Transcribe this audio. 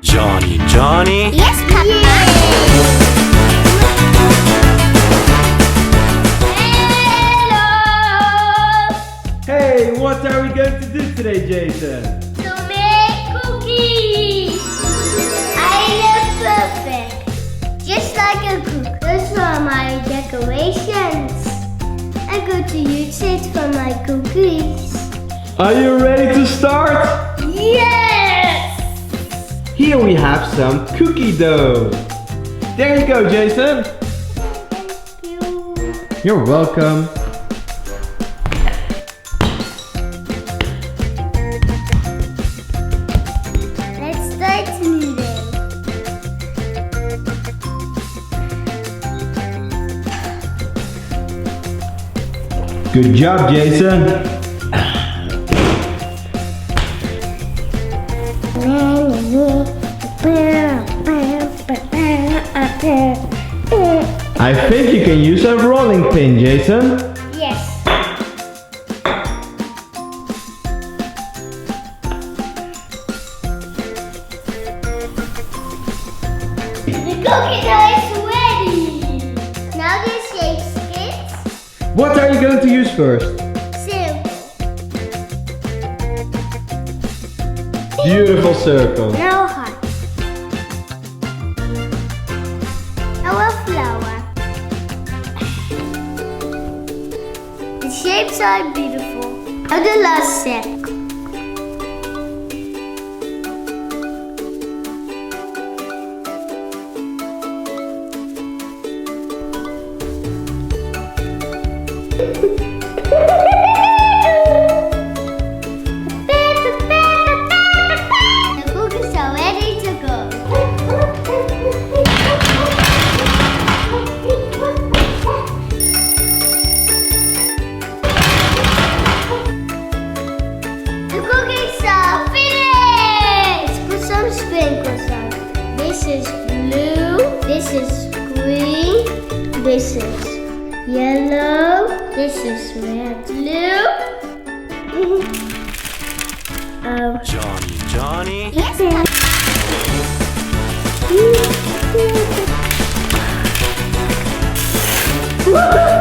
Johnny, Johnny. Yes, Papa. Hello. Hey, what are we going to do today, Jason? To make cookies. I look perfect, just like a cook. Those are my decorations. I'm going to use it for my cookies. Are you ready to start? Yes. Here we have some cookie dough. There you go, Jason. Thank you. You're welcome. Let's start kneading. Good job, Jason. I think you can use a rolling pin, Jason. Yes. The cookie dough is ready. Now the shape skits. What are you going to use first? Simple. Beautiful circle. Now heart. Now a flower. The shapes are beautiful. Now the last step. The cookies are ready to go. The cookies are finished! Put some sprinkles on. This is blue, this is green, this is yellow, this is red, blue. Johnny, Johnny. Yes, Papa.